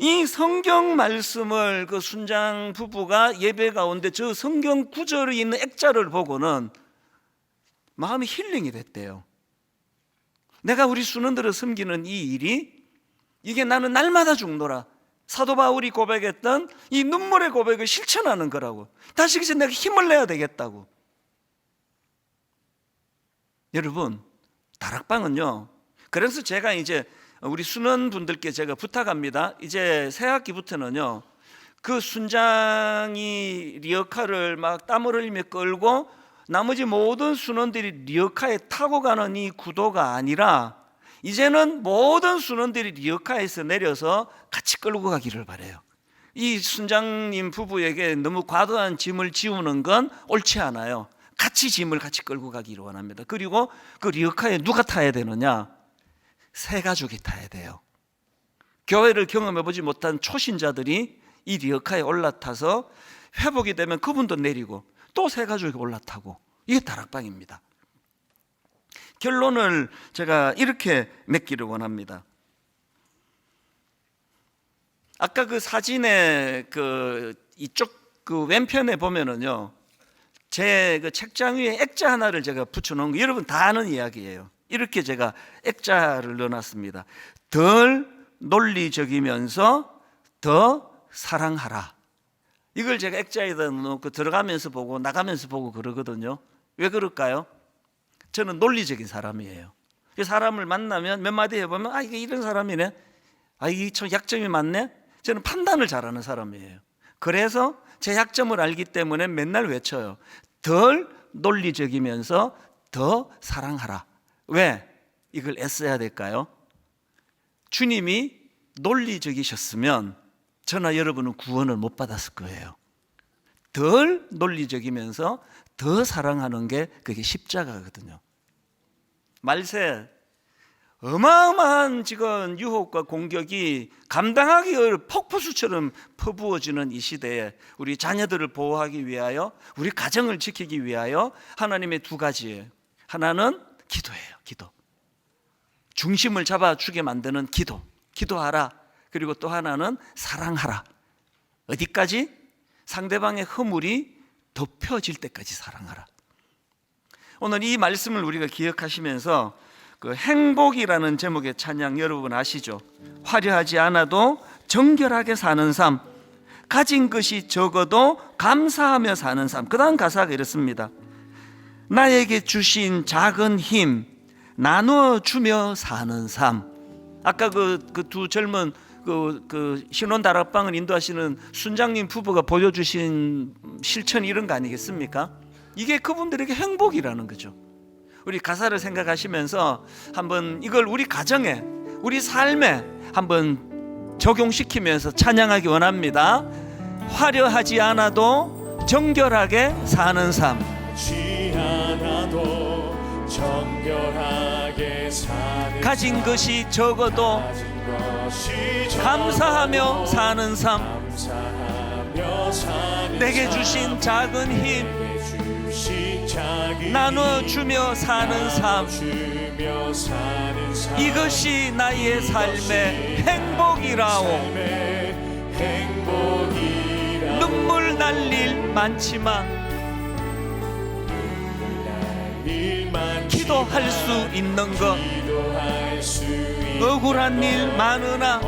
이 성경 말씀을 그 순장 부부가 예배 가운데 저 성경 구절이 있는 액자를 보고는 마음이 힐링이 됐대요. 내가 우리 순원들을 섬기는 이 일이 이게 나는 날마다 죽노라. 사도 바울이 고백했던 이 눈물의 고백을 실천하는 거라고. 다시 이제 내가 힘을 내야 되겠다고. 여러분, 다락방은요, 그래서 제가 이제 우리 순원분들께 제가 부탁합니다. 이제 새 학기부터는요, 그 순장이 리어카를 막 땀을 흘리며 끌고 나머지 모든 순원들이 리어카에 타고 가는 이 구도가 아니라 이제는 모든 순원들이 리어카에서 내려서 같이 끌고 가기를 바라요. 이 순장님 부부에게 너무 과도한 짐을 지우는 건 옳지 않아요. 같이 짐을 같이 끌고 가기를 원합니다. 그리고 그 리어카에 누가 타야 되느냐? 새 가족이 타야 돼요. 교회를 경험해보지 못한 초신자들이 이 리어카에 올라타서 회복이 되면 그분도 내리고 또 새 가족이 올라타고, 이게 다락방입니다. 결론을 제가 이렇게 맺기를 원합니다. 아까 그 사진의 그 이쪽 그 왼편에 보면은요, 제 그 책장 위에 액자 하나를 제가 붙여놓은 거 여러분 다 아는 이야기예요. 이렇게 제가 액자를 넣어놨습니다. 덜 논리적이면서 더 사랑하라. 이걸 제가 액자에다 넣고 들어가면서 보고 나가면서 보고 그러거든요. 왜 그럴까요? 저는 논리적인 사람이에요. 사람을 만나면 몇 마디 해보면 아, 이게 이런 사람이네, 아, 이게 참 약점이 많네. 저는 판단을 잘하는 사람이에요. 그래서 제 약점을 알기 때문에 맨날 외쳐요. 덜 논리적이면서 더 사랑하라. 왜 이걸 애써야 될까요? 주님이 논리적이셨으면 저나 여러분은 구원을 못 받았을 거예요. 덜 논리적이면서 더 사랑하는 게 그게 십자가거든요. 말세 어마어마한 지금 유혹과 공격이 감당하기 어려운 폭포수처럼 퍼부어지는 이 시대에 우리 자녀들을 보호하기 위하여, 우리 가정을 지키기 위하여 하나님의 두 가지예요. 하나는 기도예요. 기도. 중심을 잡아주게 만드는 기도. 기도하라. 그리고 또 하나는 사랑하라. 어디까지? 상대방의 허물이 덮여질 때까지 사랑하라. 오늘 이 말씀을 우리가 기억하시면서 그 행복이라는 제목의 찬양 여러분 아시죠? 화려하지 않아도 정결하게 사는 삶, 가진 것이 적어도 감사하며 사는 삶. 그 다음 가사가 이렇습니다. 나에게 주신 작은 힘 나누어 주며 사는 삶. 아까 그 두 젊은 그 신혼 다락방을 인도하시는 순장님 부부가 보여주신 실천이 이런 거 아니겠습니까? 이게 그분들에게 행복이라는 거죠. 우리 가사를 생각하시면서 한번 이걸 우리 가정에, 우리 삶에 한번 적용시키면서 찬양하기 원합니다. 화려하지 않아도 정결하게 사는 삶. 가진 것이 적어도 감사하며 사는 삶. 내게 주신 작은 힘 나눠주며 사는 삶. 이것이 나의 삶의 행복이라오. 눈물 날 일 많지만 기도할 수 있는 것, 억울한 일 많으나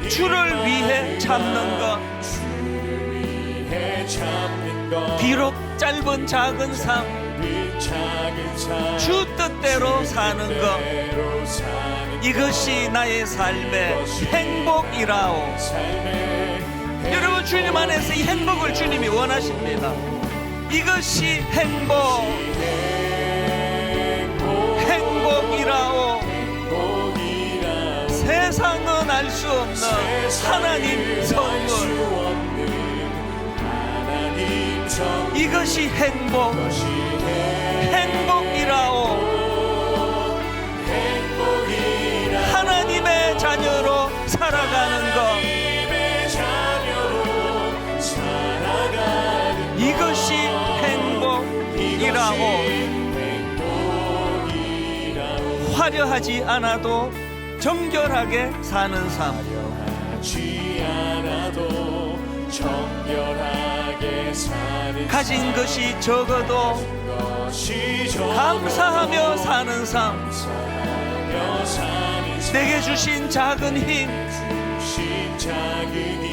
주를 위해 참는 것, 비록 짧은 작은 삶 주 뜻대로 사는 것, 이것이 나의 삶의 행복이라오. 여러분, 주님 안에서 이 행복을 주님이 원하십니다. 이것이 행복이라오. 세상은 알 수 없는 하나님 선물. 이것이 행복이라오. 하나님의 자녀로 살아가는 것, 이것이 행복이라오. 화려하지 않아도 정결하게 사는 삶, 가진 것이 적어도 감사하며 사는 삶, 내게 주신 작은 힘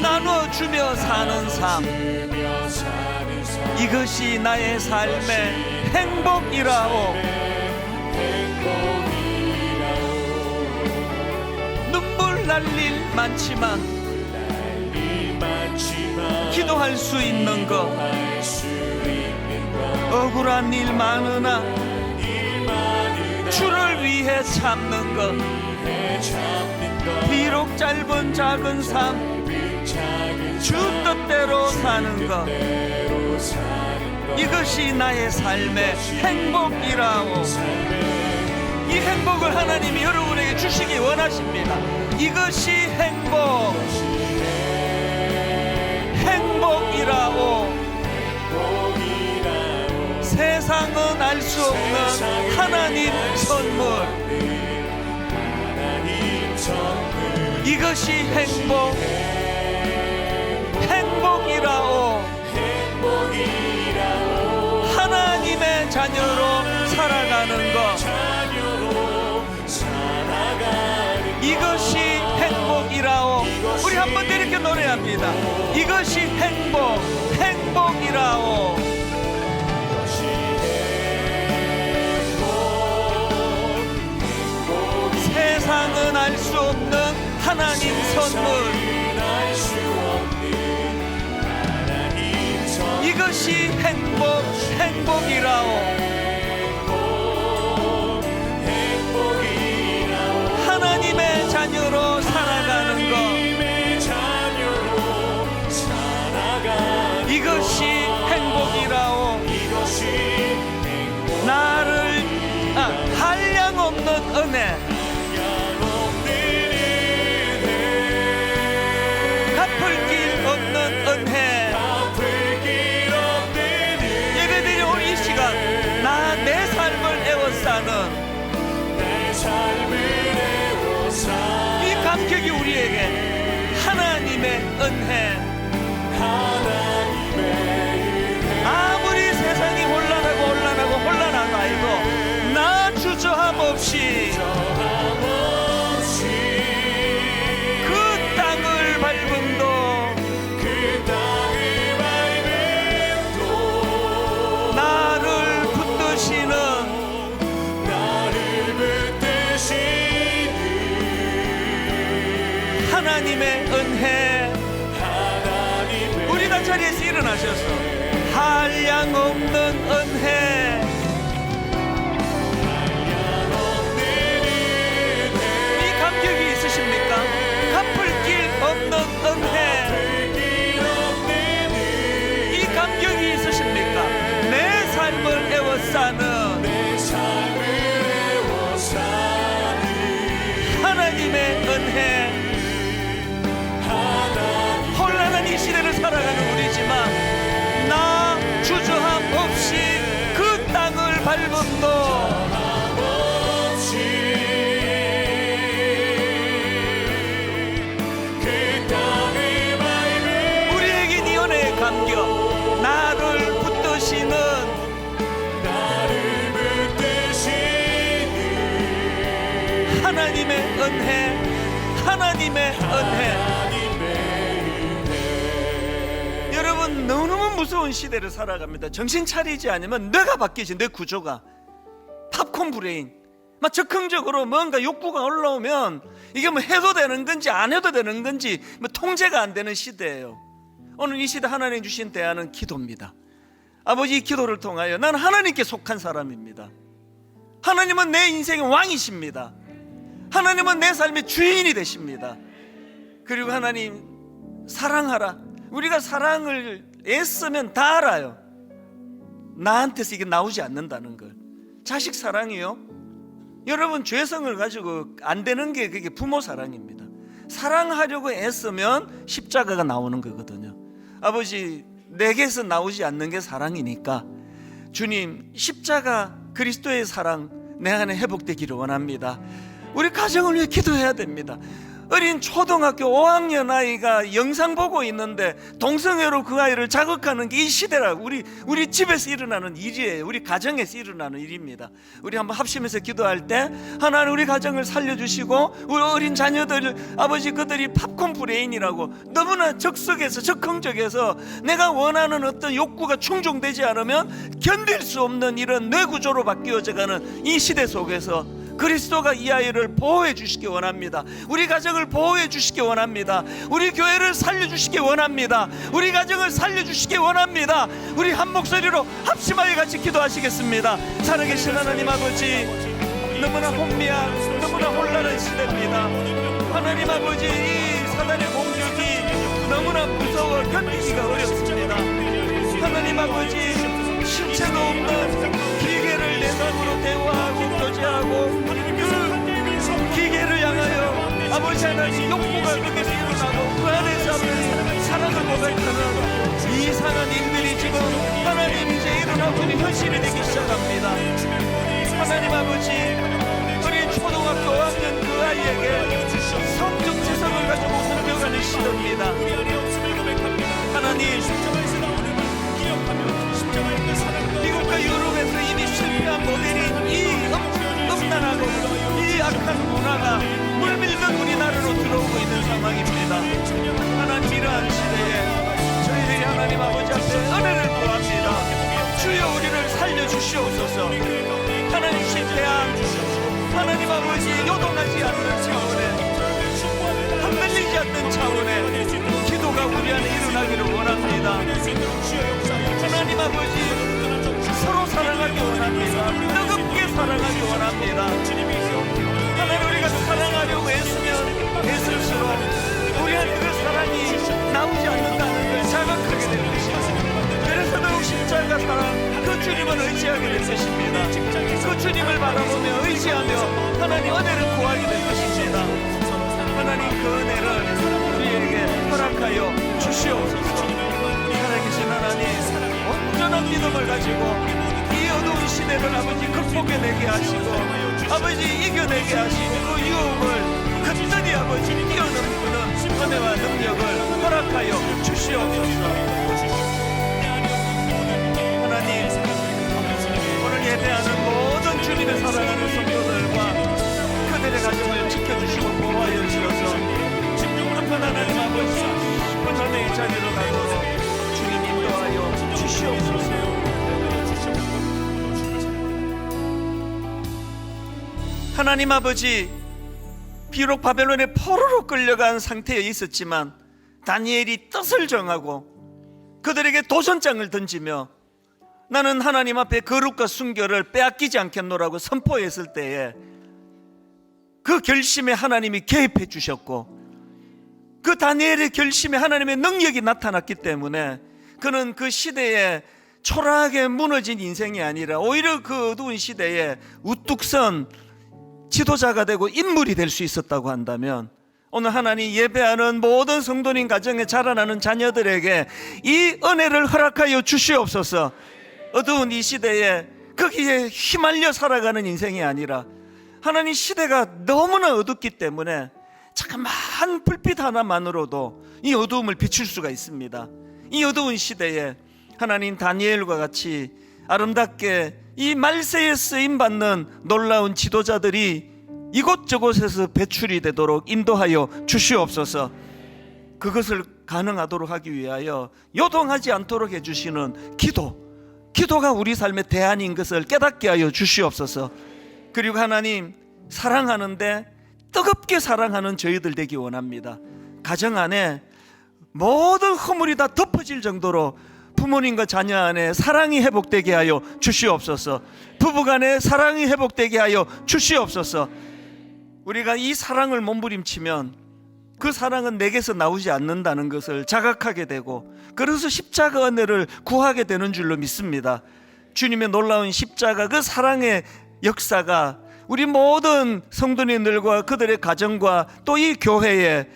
나눠주며 사는 삶, 이것이 나의 삶의 행복이라오. 눈물 날 일 많지만 기도할 수 있는 것, 억울한 일 많으나 주를 위해 참는 것, 비록 짧은 작은 삶 주 뜻대로 사는 것, 이것이 나의 삶의 행복이라오. 이 행복을 하나님이 여러분에게 주시기 원하십니다. 이것이 행복이라오. 세상은 알 수 없는 하나님 선물, 이것이 행복이라오. 하나님의 자녀로 살아가는 것, 이것이 행복이라오. 우리 한 번 더 이렇게 노래합니다. 이것이 행복이라오. 세상은 알 수 없는 하나님 선물, 이것이 행복이라오. 하나님의 자녀로 살아가는 것, 이것이 행복이라오. 나를 한량없는 은혜, 갚을 길 없는 은혜, 예배드리는 오늘 이 시간 나 내 삶을 애워싸는 이 감격이 우리에게 하나님의 은혜. 아무리 세상이 혼란하고 나 주저함 없이 그 땅을 밟음도 나를 붙드시는 하나님의 은혜. 우리 다 자리에서 일어나셔서 한량없는 은혜, 이 감격이 있으십니까? 갚을 길 없는 은혜, 이 감격이 있으십니까? 내 삶을 애워싸는 하나님의 은혜. 혼란한 이 시대를 살아가는 우리지만 나 주저함 없이 그 땅을 밟음도 우리에게 네 은혜의 감격, 나를 붙드시는 하나님의 은혜, 하나님의 은혜. 여러분, 너무너무 무서운 시대를 살아갑니다. 정신 차리지 않으면 뇌가 바뀌지, 뇌 구조가. 팝콘 브레인, 막 즉흥적으로 뭔가 욕구가 올라오면 이게 뭐 해도 되는 건지 안 해도 되는 건지 뭐 통제가 안 되는 시대예요. 오늘 이 시대 하나님 주신 대안은 기도입니다. 아버지, 이 기도를 통하여 나는 하나님께 속한 사람입니다. 하나님은 내 인생의 왕이십니다. 하나님은 내 삶의 주인이 되십니다. 그리고 하나님 사랑하라. 우리가 사랑을 애쓰면 다 알아요. 나한테서 이게 나오지 않는다는 걸. 자식 사랑이요, 여러분 죄성을 가지고 안 되는 게 그게 부모 사랑입니다. 사랑하려고 애쓰면 십자가가 나오는 거거든요. 아버지, 내게서 나오지 않는 게 사랑이니까 주님, 십자가 그리스도의 사랑 내 안에 회복되기를 원합니다. 우리 가정을 위해 기도해야 됩니다. 어린 초등학교 5학년 아이가 영상 보고 있는데 동성애로 그 아이를 자극하는 게 이 시대라고. 우리 집에서 일어나는 일이에요. 우리 가정에서 일어나는 일입니다. 우리 한번 합심해서 기도할 때 하나님 우리 가정을 살려주시고, 우리 어린 자녀들 아버지 그들이 팝콘 브레인이라고 너무나 적석에서 적흥적해서 내가 원하는 어떤 욕구가 충족되지 않으면 견딜 수 없는 이런 뇌구조로 바뀌어져가는 이 시대 속에서 그리스도가 이 아이를 보호해 주시기 원합니다. 우리 가정을 보호해 주시기 원합니다. 우리 교회를 살려주시기 원합니다. 우리 가정을 살려주시기 원합니다. 우리 한 목소리로 합심하여 같이 기도하시겠습니다. 살아계신 하나님 아버지, 너무나 혼미한, 너무나 혼란한 시대입니다. 하나님 아버지, 이 사단의 공격이 너무나 무서워 견디기가 어렵습니다. 하나님 아버지, 실체도 없는 기계를 내상으로 대화하고 교제하고 그 기계를 향하여 아버지 하나님 욕구가 거기서 일어나고 그 안에서 사랑을 고백하는 이상한 일들이 지금 하나님 이제 일어나고 현실이 되기 시작합니다. 하나님 아버지, 우리 초등학교 5학년 그 아이에게 성적 지성을 가지고 공격하는 시대입니다. 하나님, 미국과 유럽에서 이미 실패한 모델인 이 음란하고 이 악한 문화가 물밀던 우리나라로 들어오고 있는 상황입니다. 하나님, 이러한 시대에 저희들이 하나님 아버지 앞에 은혜를 구합니다. 주여 우리를 살려주시옵소서. 하나님, 실패한 하나님 아버지 요동하지 않는 차원에, 흔들리지 않는 차원에 기도가 우리 안에 일어나기를 원합니다. 하나님 아버지, 서로 사랑하기 원합니다. 뜨겁게 사랑하기 원합니다. 하나님, 우리가 사랑하려고 애쓰면 애쓸수록 우리한테 그 사랑이 나오지 않는다는 걸 자각하게 될 것입니다. 그래서 더욱 십자가 사랑, 그 주님을 의지하게 될 것입니다. 그 주님을 바라보며 의지하며 하나님 은혜를 구하게 될 것입니다. 하나님, 그 은혜를 우리에게 허락하여 주시옵소서. 살아계신 하나님, 온전한 믿음을 가지고 이 어두운 시대를 아버지 극복해내게 하시고 아버지 이겨내게 하시고 그 유혹을 끝까지 아버지 뛰어넘는 은혜와 능력을 허락하여 주시옵소서. 하나님, 오늘 예배하는 모든 주님의 사랑하는 성도들과 그들의 가정을 지켜주시고 보호하여 주셔서 하나님 아버지 은혜의 자리로 가도록 주님 인도하여 주시옵소서. 하나님 아버지, 비록 바벨론의 포로로 끌려간 상태에 있었지만 다니엘이 뜻을 정하고 그들에게 도전장을 던지며 나는 하나님 앞에 거룩과 순결을 빼앗기지 않겠노라고 선포했을 때에 그 결심에 하나님이 개입해 주셨고, 그 다니엘의 결심에 하나님의 능력이 나타났기 때문에 그는 그 시대에 초라하게 무너진 인생이 아니라 오히려 그 어두운 시대에 우뚝 선 지도자가 되고 인물이 될 수 있었다고 한다면, 오늘 하나님 예배하는 모든 성도님 가정에 자라나는 자녀들에게 이 은혜를 허락하여 주시옵소서. 어두운 이 시대에 거기에 휘말려 살아가는 인생이 아니라 하나님, 시대가 너무나 어둡기 때문에 자그마한 불빛 하나만으로도 이 어두움을 비출 수가 있습니다. 이 어두운 시대에 하나님, 다니엘과 같이 아름답게 이 말세에 쓰임받는 놀라운 지도자들이 이곳저곳에서 배출이 되도록 인도하여 주시옵소서. 그것을 가능하도록 하기 위하여 요동하지 않도록 해주시는 기도가 우리 삶의 대안인 것을 깨닫게 하여 주시옵소서. 그리고 하나님, 사랑하는데 뜨겁게 사랑하는 저희들 되기 원합니다. 가정 안에 모든 허물이 다 덮어질 정도로 부모님과 자녀 안에 사랑이 회복되게 하여 주시옵소서. 부부간에 사랑이 회복되게 하여 주시옵소서. 우리가 이 사랑을 몸부림치면 그 사랑은 내게서 나오지 않는다는 것을 자각하게 되고, 그래서 십자가 은혜를 구하게 되는 줄로 믿습니다. 주님의 놀라운 십자가, 그 사랑의 역사가 우리 모든 성도님들과 그들의 가정과 또 이 교회에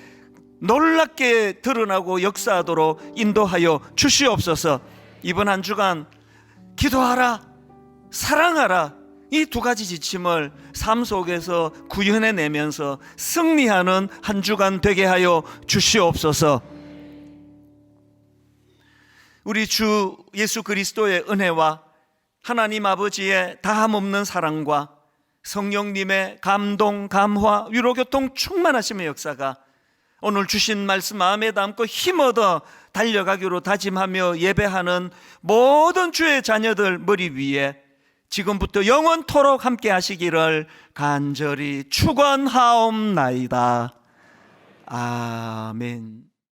놀랍게 드러나고 역사하도록 인도하여 주시옵소서. 이번 한 주간 기도하라, 사랑하라, 이 두 가지 지침을 삶 속에서 구현해내면서 승리하는 한 주간 되게 하여 주시옵소서. 우리 주 예수 그리스도의 은혜와 하나님 아버지의 다함없는 사랑과 성령님의 감동, 감화, 위로교통 충만하심의 역사가 오늘 주신 말씀 마음에 담고 힘얻어 달려가기로 다짐하며 예배하는 모든 주의 자녀들 머리 위에 지금부터 영원토록 함께 하시기를 간절히 축원하옵나이다. 아멘.